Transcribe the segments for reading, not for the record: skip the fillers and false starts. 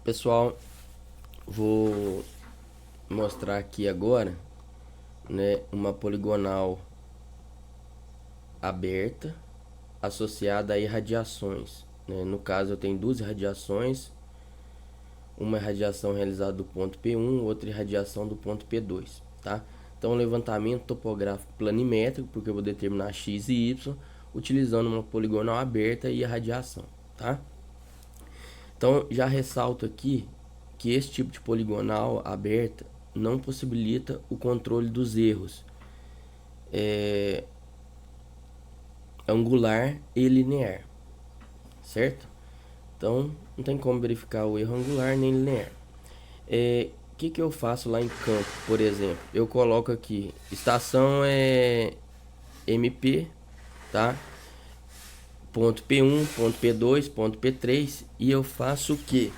Pessoal, vou mostrar aqui agora, né, uma poligonal aberta associada a irradiações, né? No caso, eu tenho duas irradiações, uma irradiação realizada do ponto P1, outra irradiação do ponto P2, tá? Então, levantamento topográfico planimétrico, porque eu vou determinar x e y, utilizando uma poligonal aberta e irradiação, tá? Então, já ressalto aqui que esse tipo de poligonal aberta não possibilita o controle dos erros angular e linear, certo? Então, não tem como verificar o erro angular nem linear. Que eu faço lá em campo, por exemplo? Eu coloco aqui, estação é MP, tá? Ponto P1, ponto P2, ponto P3, e eu faço o que?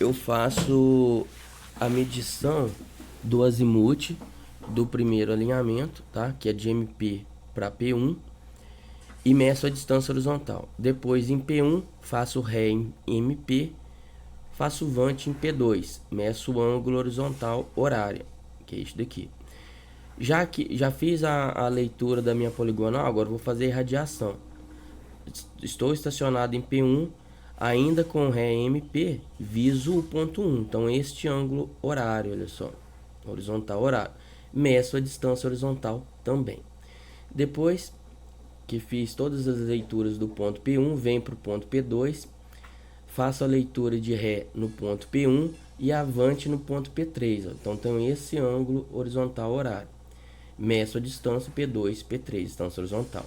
Eu faço a medição do azimuth do primeiro alinhamento, tá? Que é de MP para P1, e meço a distância horizontal. Depois em P1 faço ré em MP, faço vante em P2, meço o ângulo horizontal horário, que é isso daqui. Já fiz a leitura da minha poligonal, agora vou fazer irradiação. Estou estacionado em P1, ainda com ré em MP, viso o ponto 1. Então, este ângulo horário, olha só, horizontal horário. Meço a distância horizontal também. Depois que fiz todas as leituras do ponto P1, venho para o ponto P2, faço a leitura de ré no ponto P1 e avante no ponto P3. Ó. Então, tem esse ângulo horizontal horário. Meço a distância P2, P3, distância horizontal.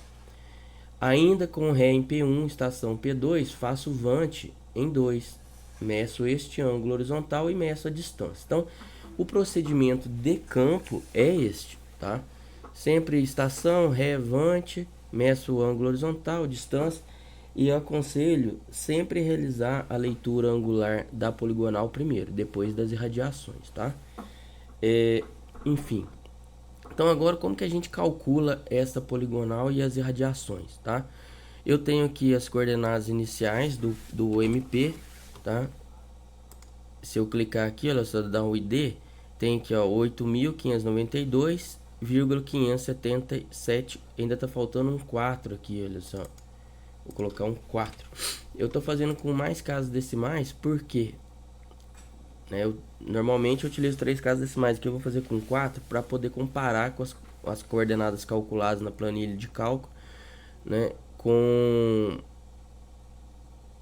Ainda com ré em P1, estação P2, faço vante em 2. Meço este ângulo horizontal e meço a distância. Então, o procedimento de campo é este, tá? Sempre estação, ré, vante, meço o ângulo horizontal, distância, e aconselho sempre realizar a leitura angular da poligonal primeiro, depois das irradiações, tá? Enfim. Então agora como que a gente calcula essa poligonal e as irradiações, tá? Eu tenho aqui as coordenadas iniciais do MP, tá? Se eu clicar aqui, olha só, dá o ID, tem aqui, ó, 8.592,577, ainda tá faltando um 4 aqui, olha só. Vou colocar um 4. Eu tô fazendo com mais casas decimais, porque normalmente eu utilizo 3 casas decimais, aqui eu vou fazer com 4 para poder comparar com as coordenadas calculadas na planilha de cálculo, né, com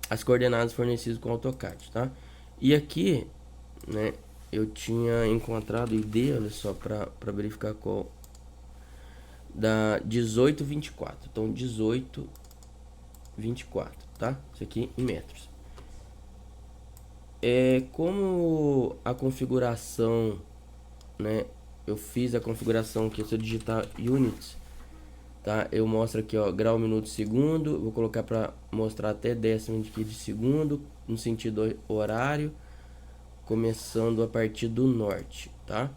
as coordenadas fornecidas com o AutoCAD, tá? E aqui, né, eu tinha encontrado ID, olha só, para verificar qual da 1824. Então 1824, tá? Isso aqui em metros. Como a configuração, né, eu fiz a configuração que se eu digitar units, tá, eu mostro aqui, ó, grau, minuto, segundo, vou colocar para mostrar até décimo de segundo, no sentido horário, começando a partir do norte, tá,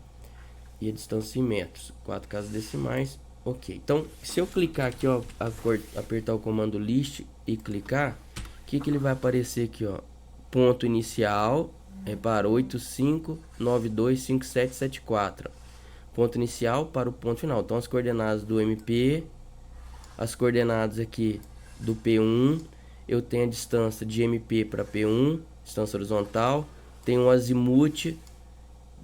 e a distância em metros, 4 casas decimais, ok. Então, se eu clicar aqui, ó, apertar o comando list e clicar, o que ele vai aparecer aqui, ó, ponto inicial, para 85925774, ponto inicial para o ponto final. Então as coordenadas do MP, as coordenadas aqui do P1, eu tenho a distância de MP para P1, distância horizontal, tenho um azimuth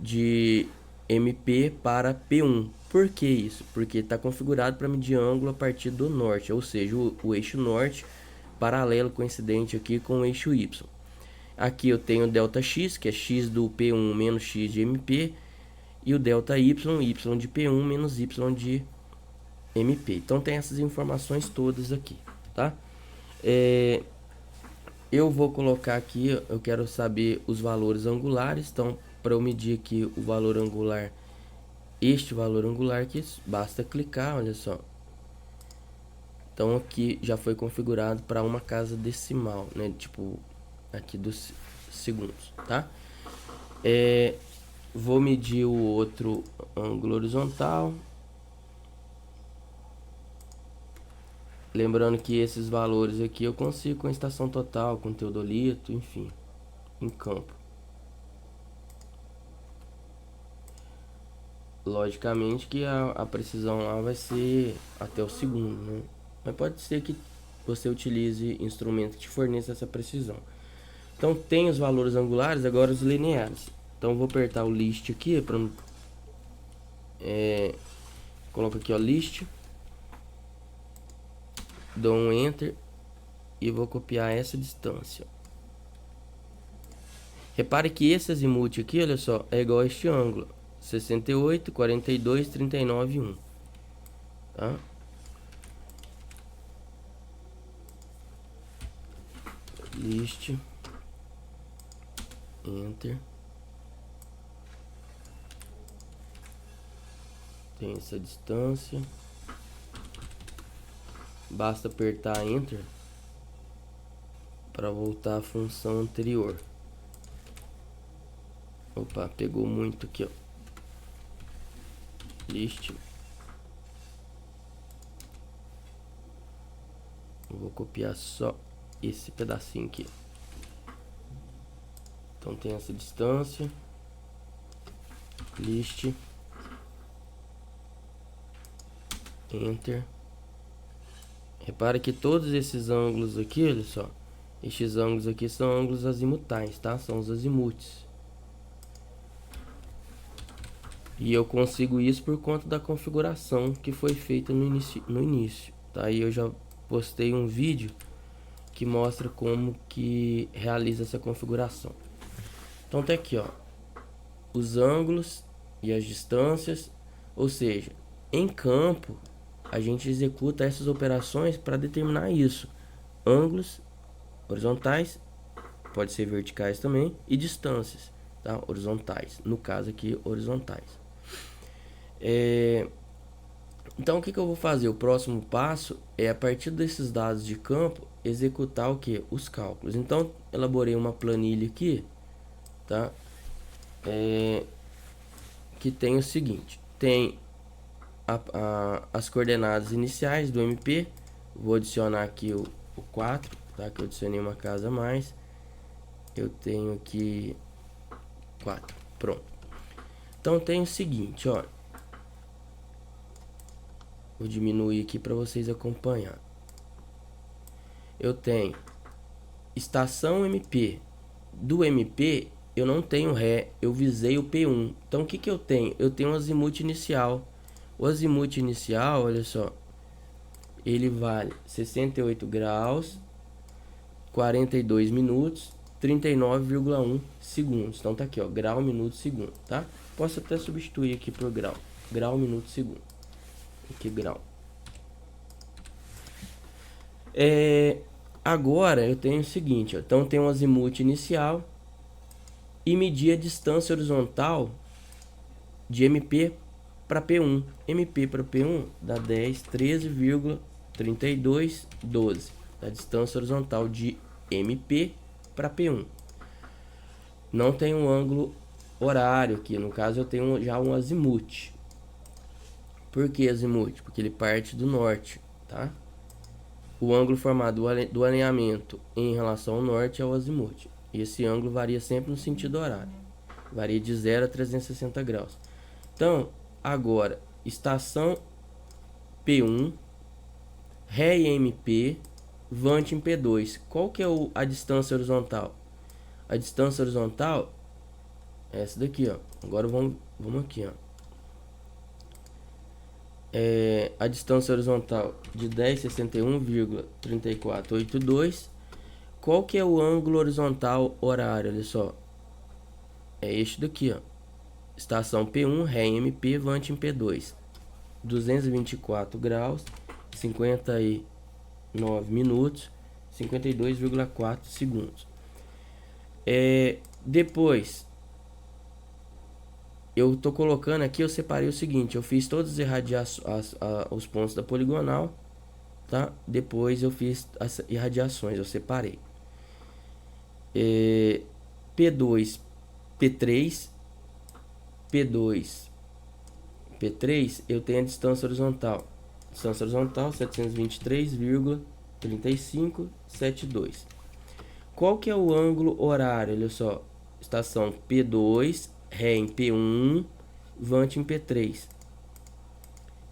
de MP para P1. Por que isso? Porque está configurado para medir ângulo a partir do norte, ou seja, o eixo norte paralelo coincidente aqui com o eixo Y. Aqui eu tenho o ΔX, que é x do P1 menos x de MP, e o ΔY, y de P1 menos y de MP. Então tem essas informações todas aqui, tá? Eu vou colocar aqui, eu quero saber os valores angulares, então para eu medir aqui o valor angular, este valor angular aqui, basta clicar, olha só. Então aqui já foi configurado para uma casa decimal, né? Tipo, aqui dos segundos, tá? Vou medir o outro ângulo horizontal. Lembrando que esses valores aqui eu consigo com a estação total, com teodolito, enfim, em campo, Logicamente que a precisão lá vai ser até o segundo, né? Mas pode ser que você utilize instrumento que te forneça essa precisão. Então tem os valores angulares, agora os lineares. Então eu vou apertar o list aqui para coloco aqui, ó, list, dou um enter e vou copiar essa distância. Repare que esse azimuth aqui, olha só, é igual a este ângulo: 68, 42, 39, 1. Tá? List, enter. Tem essa distância. Basta apertar enter para voltar à função anterior. Opa, pegou muito aqui, ó. List. Eu vou copiar só esse pedacinho aqui. Então tem essa distância. List. Enter. Repare que todos esses ângulos aqui, olha só, estes ângulos aqui são ângulos azimutais, tá? São os azimuths. E eu consigo isso por conta da configuração que foi feita no início, tá? E eu já postei um vídeo que mostra como que realiza essa configuração. Então tá aqui, ó, os ângulos e as distâncias, ou seja, em campo a gente executa essas operações para determinar isso: ângulos horizontais, pode ser verticais também, e distâncias, tá? Horizontais, no caso aqui horizontais. Então o que eu vou fazer? O próximo passo é, a partir desses dados de campo, executar o que? Os cálculos. Então elaborei uma planilha aqui, tá? Que tem o seguinte: tem as coordenadas iniciais do MP. Vou adicionar aqui o 4, tá? Que eu adicionei uma casa a mais. Eu tenho aqui 4, pronto. Então tem o seguinte, ó, vou diminuir aqui para vocês acompanhar. Eu tenho estação MP. Do MP eu não tenho ré, eu visei o P1. Então o que que eu tenho? Eu tenho um azimuth inicial. O azimuth inicial, olha só, ele vale 68 graus, 42 minutos, 39,1 segundos. Então tá aqui, ó, grau, minuto, segundo, tá? Posso até substituir aqui por grau. Grau, minuto, segundo. Aqui, grau. Agora eu tenho o seguinte, ó, então tem um azimuth inicial e medir a distância horizontal de MP para P1. MP para P1 dá 10, 13,32, 12. A distância horizontal de MP para P1. Não tem um ângulo horário aqui, no caso eu tenho já um azimuth. Por que azimuth? Porque ele parte do norte, tá? O ângulo formado do alinhamento em relação ao norte é o azimuth. E esse ângulo varia sempre no sentido horário. Varia de 0 a 360 graus. Então, agora, estação P1, ré em MP, vante em P2. Qual que é a distância horizontal? A distância horizontal é essa daqui, ó. Agora vamos aqui, ó. A distância horizontal de 1061,3482. Qual que é o ângulo horizontal horário? Olha só, é este daqui, ó. Estação P1, ré em MP, vante em P2. 224 graus, 59 minutos, 52,4 segundos. Depois eu tô colocando aqui, eu separei o seguinte: eu fiz todos os pontos da poligonal, tá? Depois eu fiz as irradiações, eu separei. P2, P3, P2, P3, eu tenho a distância horizontal. Distância horizontal 723,3572. Qual que é o ângulo horário? Olha só, estação P2, ré em P1, Vant em P3.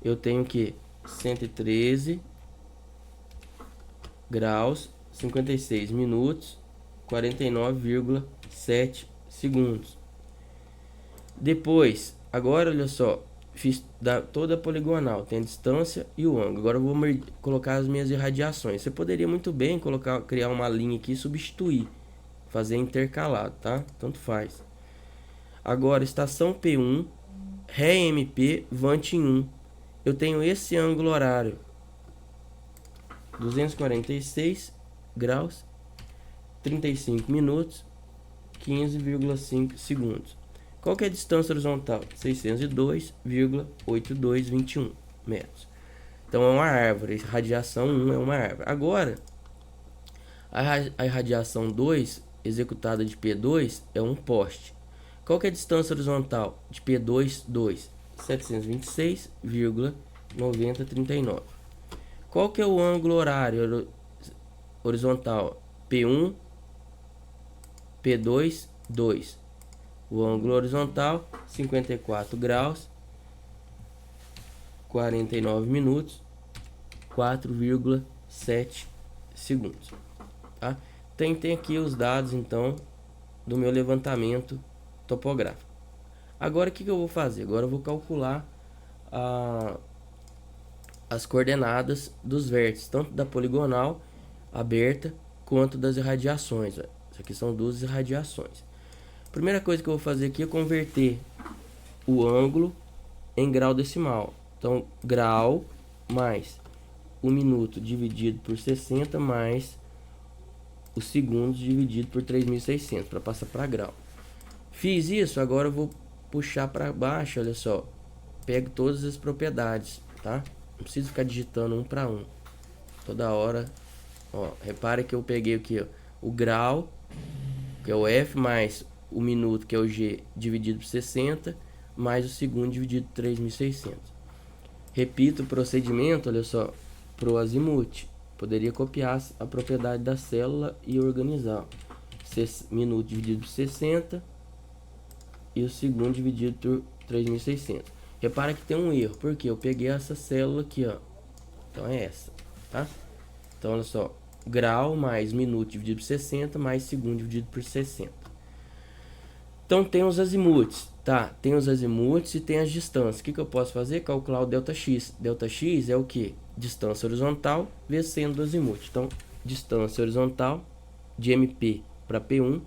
Eu tenho que 113 graus, 56 minutos, 49,7 segundos. Depois, agora olha só, fiz toda a poligonal, tem a distância e o ângulo. Agora eu vou colocar as minhas irradiações. Você poderia muito bem criar uma linha aqui e substituir, fazer intercalado, tá? Tanto faz. Agora, estação P1, Ré MP, Vant em 1. Eu tenho esse ângulo horário, 246 graus, 35 minutos, 15,5 segundos. Qual que é a distância horizontal? 602,8221 metros. Então é uma árvore. Radiação 1 é uma árvore. Agora, a irradiação 2, executada de P2, é um poste. Qual que é a distância horizontal de P2, 2? 726,9039. Qual que é o ângulo horário horizontal? P1, P2, 2. O ângulo horizontal, 54 graus, 49 minutos, 4,7 segundos. Tá? Tem aqui os dados, então, do meu levantamento topográfico. Agora, o que eu vou fazer? Agora eu vou calcular as coordenadas dos vértices, tanto da poligonal aberta, quanto das irradiações. Isso aqui são duas irradiações. Primeira coisa que eu vou fazer aqui é converter o ângulo em grau decimal. Então, grau mais o minuto dividido por 60 mais os segundos dividido por 3.600 para passar para grau. Fiz isso, agora eu vou puxar para baixo, olha só. Pego todas as propriedades, tá? Não preciso ficar digitando um para um. Toda hora, ó, repare que eu peguei aqui, ó, o grau, que é o F, mais o minuto, que é o G, dividido por 60, mais o segundo dividido por 3.600. Repito o procedimento, olha só, pro azimuth. Poderia copiar a propriedade da célula e organizar. Minuto dividido por 60 e o segundo dividido por 3.600. Repara que tem um erro, porque eu peguei essa célula aqui, ó. Então é essa, tá? Então olha só, grau mais minuto dividido por 60 mais segundo dividido por 60. Então tem os azimuths, tá? Tem os azimuths e tem as distâncias. O que eu posso fazer? Calcular o ΔX. ΔX é o que? Distância horizontal vezes seno do azimuth. Então, distância horizontal de MP para P1,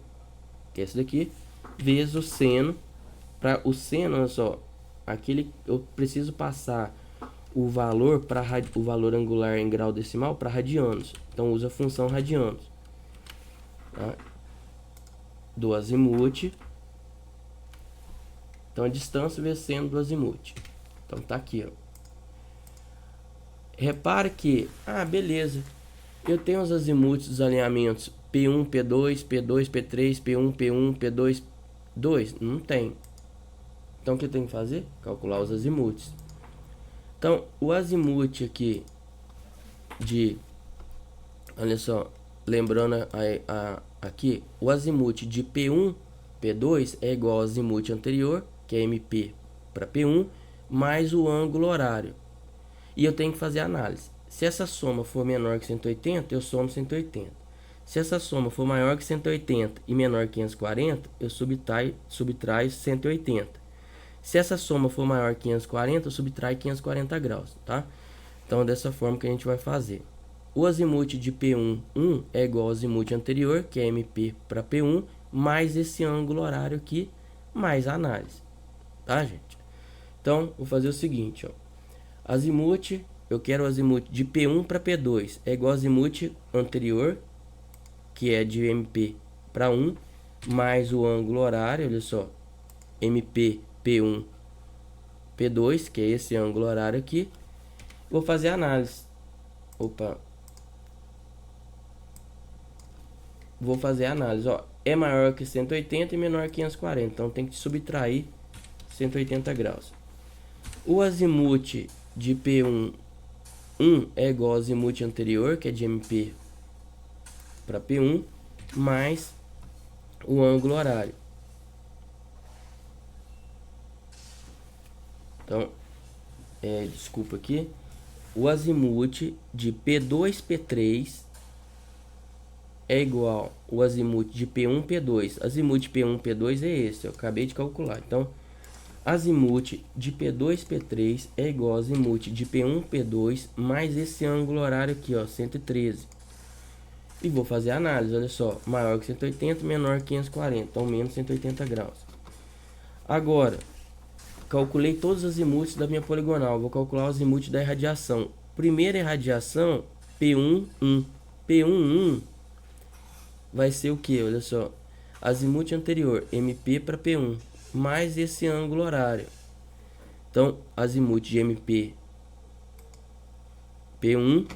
que é esse daqui, vezes o seno. Para o seno, olha só, aquele eu preciso passar o valor para o valor angular em grau decimal para radianos. Então usa a função radianos, tá? Do azimuth. Então a distância vezes seno do azimuth. Então tá aqui, ó. Repare que, beleza, eu tenho os azimuths dos alinhamentos P1, P2, P2, P3, P1, P1, P2, 2. Não tem. Então o que eu tenho que fazer? Calcular os azimuths. Então o azimuth aqui olha só, lembrando aqui, o azimuth de P1, P2 é igual ao azimuth anterior, que é MP para P1, mais o ângulo horário. E eu tenho que fazer a análise. Se essa soma for menor que 180, eu somo 180. Se essa soma for maior que 180 e menor que 540, eu subtraio 180. Se essa soma for maior que 540, eu subtraio 540 graus, tá? Então, é dessa forma que a gente vai fazer. O azimuth de P1, 1 é igual ao azimuth anterior, que é MP para P1, mais esse ângulo horário aqui, mais a análise. Tá, gente? Então, vou fazer o seguinte, ó. Azimuth, eu quero o azimuth de P1 para P2, é igual ao azimuth anterior, que é de MP para 1, mais o ângulo horário, olha só, MP, P1, P2, que é esse ângulo horário aqui. Vou fazer a análise. Vou fazer a análise, ó. É maior que 180 e menor que 540, então tem que subtrair 180 graus. O azimuth de P1, 1 é igual ao azimuth anterior, que é de MP para P1, mais o ângulo horário. Então, desculpa aqui, o azimuth de P2, P3 é igual o azimuth de P1, P2. Azimuth P1, P2 é esse, eu acabei de calcular. Então, azimuth de P2, P3 é igual ao azimuth de P1, P2 mais esse ângulo horário aqui, ó, 113. E vou fazer a análise, olha só, maior que 180, menor que 540, então menos 180 graus. Agora, calculei todos os azimuths da minha poligonal, vou calcular o azimuth da irradiação. Primeira irradiação, P1, 1. P1, 1 vai ser o que? Olha só, azimuth anterior, MP para P1, mais esse ângulo horário. Então, azimuth de MP, P1,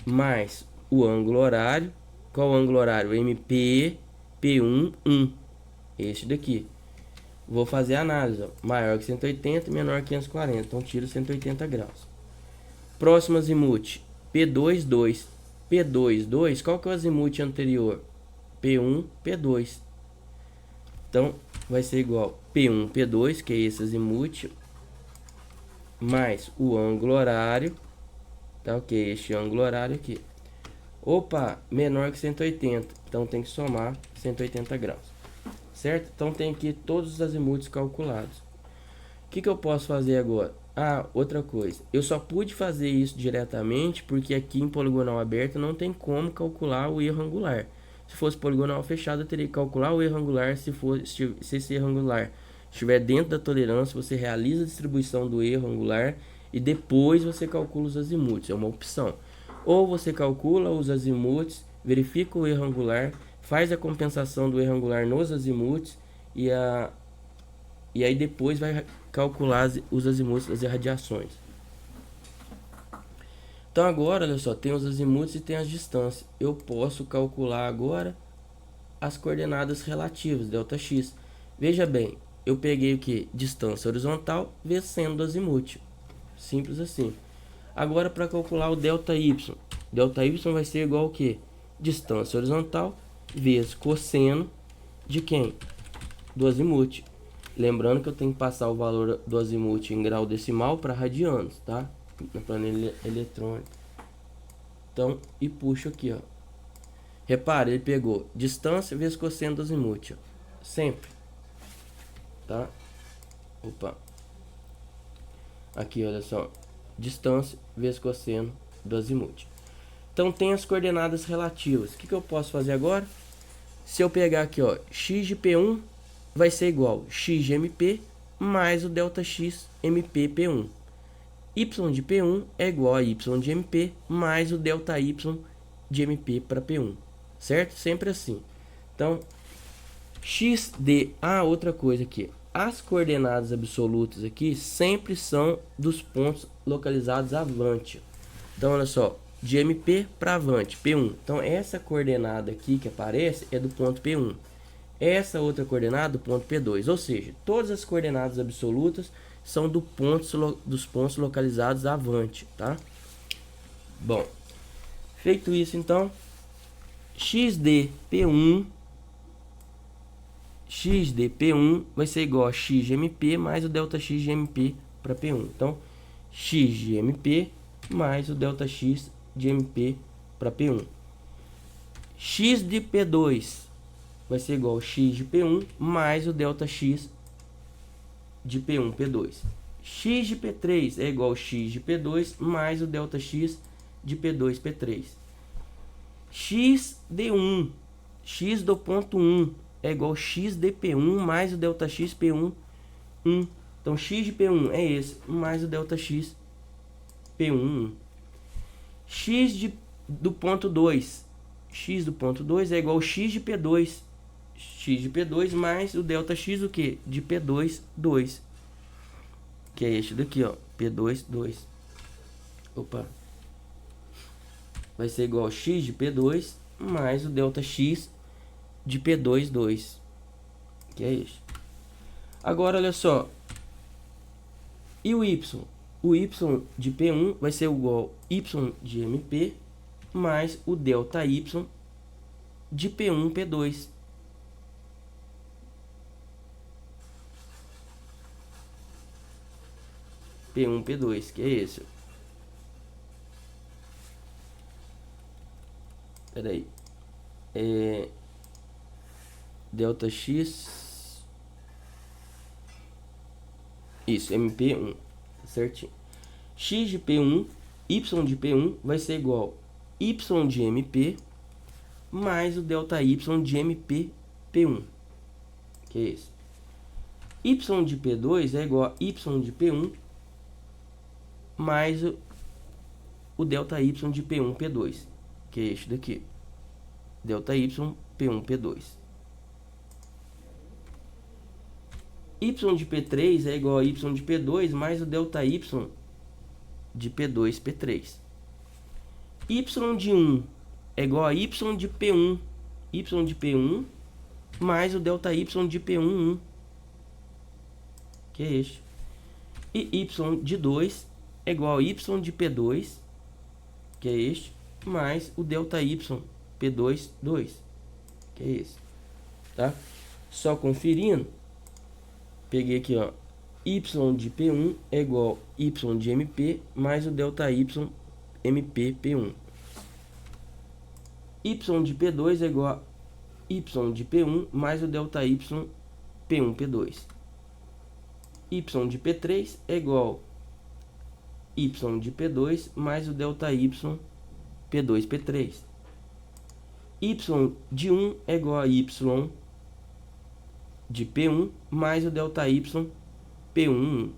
mais o ângulo horário. Qual o ângulo horário? MP, P1, 1. Este daqui. Vou fazer a análise, ó. Maior que 180, menor que 540. Então, tiro 180 graus. Próximo azimuth, P2, 2. P2, 2. Qual que é o azimuth anterior? P1, P2. Então, vai ser igual P1, P2, que é esse azimuth, mais o ângulo horário, tá ok? Este ângulo horário aqui. Opa, menor que 180, então tem que somar 180 graus, certo? Então tem aqui todos os azimuths calculados. O que eu posso fazer agora? Ah, outra coisa, eu só pude fazer isso diretamente porque aqui em poligonal aberto não tem como calcular o erro angular. Se fosse poligonal fechado, eu teria que calcular o erro angular. Se esse erro angular estiver dentro da tolerância, você realiza a distribuição do erro angular e depois você calcula os azimuths, é uma opção. Ou você calcula os azimuths, verifica o erro angular, faz a compensação do erro angular nos azimuths e aí depois vai calcular os azimuths das irradiações. Então agora, olha só, tem os azimuths e tem as distâncias. Eu posso calcular agora as coordenadas relativas, ΔX. Veja bem, eu peguei o que? Distância horizontal vezes seno do azimuth. Simples assim. Agora, para calcular o ΔY. ΔY vai ser igual ao que? Distância horizontal vezes cosseno de quem? Do azimuth. Lembrando que eu tenho que passar o valor do azimuth em grau decimal para radianos, tá? Na planilha eletrônica. Então, e puxo aqui, ó. Repare, ele pegou distância vezes cosseno do azimuth, ó. Sempre. Tá? Opa. Aqui, olha só. Distância vezes cosseno do azimuth. Então, tem as coordenadas relativas. O que eu posso fazer agora? Se eu pegar aqui, ó, x de P1 vai ser igual a x de MP mais o ΔX MP P1. Y de P1 é igual a Y de MP mais o ΔY de MP para P1. Certo? Sempre assim. Então, x de... Ah, outra coisa aqui. As coordenadas absolutas aqui sempre são dos pontos localizados avante. Então, olha só. De MP para avante, P1. Então, essa coordenada aqui que aparece é do ponto P1. Essa outra coordenada do ponto P2. Ou seja, todas as coordenadas absolutas são dos pontos localizados avante, tá? Bom, feito isso, então, x de P1 vai ser igual a x de MP mais o ΔX de MP para P1. Então, x de MP mais o ΔX de MP para P1. X de P2 vai ser igual a x de P1 mais o ΔX de P1, P2. X de P3 é igual a x de P2 mais o ΔX de P2, P3. X de 1, x do ponto 1 é igual a x de P1 mais o ΔX P1, 1. Então, x de P1 é esse, mais o ΔX P1, 1. X do ponto 2. X do ponto 2 é igual a x de P2. X de P2 mais o ΔX o que? De P2, 2. Que é este daqui, ó. P2, 2. Opa. Vai ser igual a x de P2 mais o ΔX de P2, 2. Que é este. Agora, olha só. E o Y? O Y de P1 vai ser igual a Y de MP mais o ΔY de P1, P2. P1, P2, que é esse. Pera aí. Delta X. Isso, MP1. Certinho. X de P1, Y de P1 vai ser igual Y de MP mais o delta Y de MP P1. Que é esse. Y de P2 é igual a Y de P1 mais o delta Y de P1 P2. Que é este daqui. Delta Y P1 P2. Y de P3 é igual a Y de P2 mais o delta Y de P2 P3. Y de 1 é igual a Y de P1. Y de P1 mais o delta Y de P1, 1. Que é este. E Y de 2 é igual a Y de P2, que é este, mais o delta Y P2, 2. Que é esse. Tá? Só conferindo. Peguei aqui, ó. Y de P1 é igual a Y de MP mais o delta Y MP P1. Y de P2 é igual a Y de P1 mais o delta Y P1 P2. Y de P3 é igual a Y de P2 mais o delta Y P2 P3. Y de 1 é igual a Y de P1 mais o delta Y P1, 1.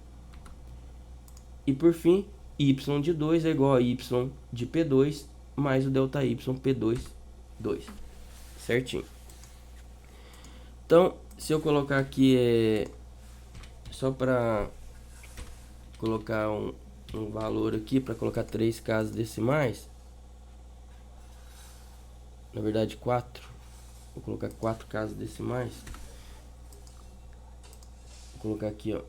E por fim, Y de 2 é igual a Y de P2 mais o delta Y P2, 2. Certinho. Então, se eu colocar aqui, só para colocar um valor aqui, para colocar 3 casas decimais, na verdade 4, vou colocar 4 casas decimais, vou colocar aqui, ó,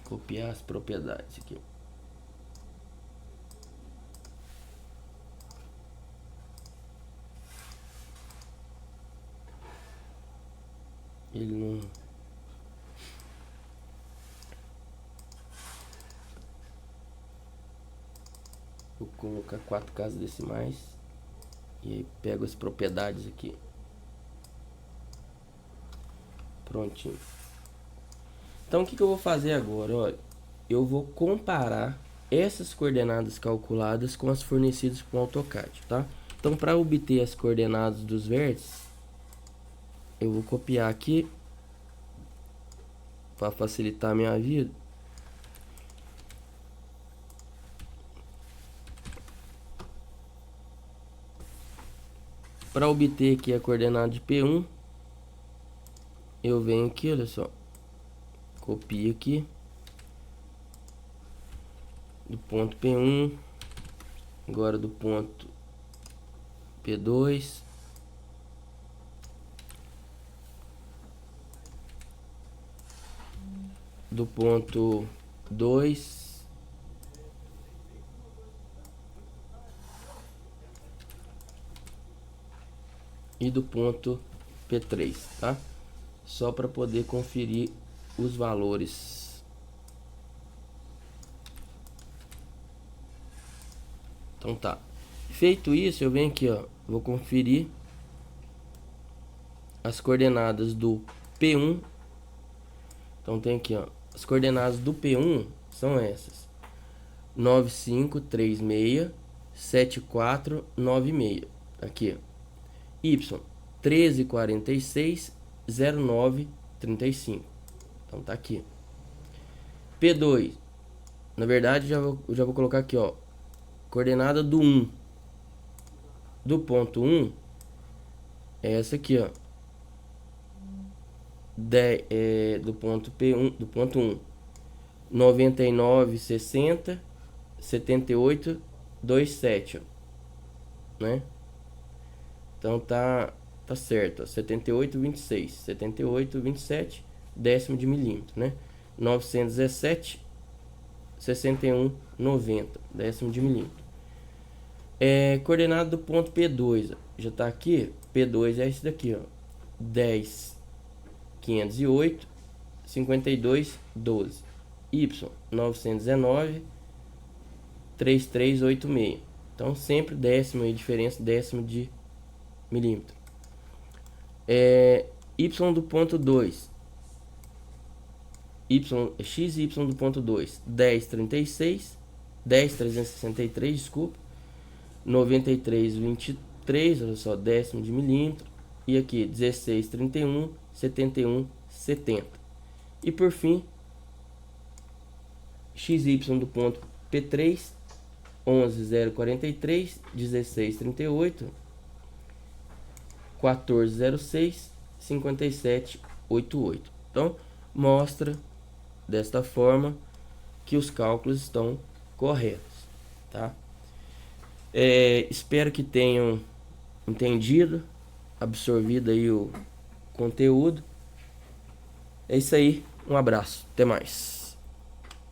copiar as propriedades aqui. Ele não... Vou colocar 4 casas decimais. E aí pego as propriedades aqui. Prontinho. Então o que eu vou fazer agora? Olha, eu vou comparar essas coordenadas calculadas com as fornecidas com o AutoCAD, tá? Então para obter as coordenadas dos vértices, eu vou copiar aqui para facilitar a minha vida. Para obter aqui a coordenada de P1, eu venho aqui, olha só, copio aqui do ponto P1, agora do ponto P2, do ponto 2 e do ponto P3, tá? Só para poder conferir os valores. Então tá. Feito isso, eu venho aqui, ó, vou conferir as coordenadas do P1. Então tem aqui, ó, as coordenadas do P1 são essas: 9536 7496. Aqui, ó. Y 1346 0935. Então tá aqui. P2, na verdade já vou colocar aqui, ó, coordenada do 1, do ponto 1 é essa aqui, ó, do ponto P1, do ponto 1, 9960 7827, ó, né? Então tá certo, ó, 7826, 7827 décimo de milímetro, né? 917 6190 décimo de milímetro. Coordenada do ponto P2, já está aqui. P2 é esse daqui, ó, 10, 508, 52, 12. Y, 919, 3386. Então sempre décimo aí, diferença décimo de milímetro. Y do ponto 2, XY do ponto 2, 1036, 10363, desculpa, 9323, olha só, décimo de milímetro. E aqui 1631, 71, 70. E por fim, XY do ponto P3, 11043, 1638, 1406, 5788. Então mostra desta forma que os cálculos estão corretos, tá? Espero que tenham entendido, absorvido aí o conteúdo. É isso aí, um abraço, até mais.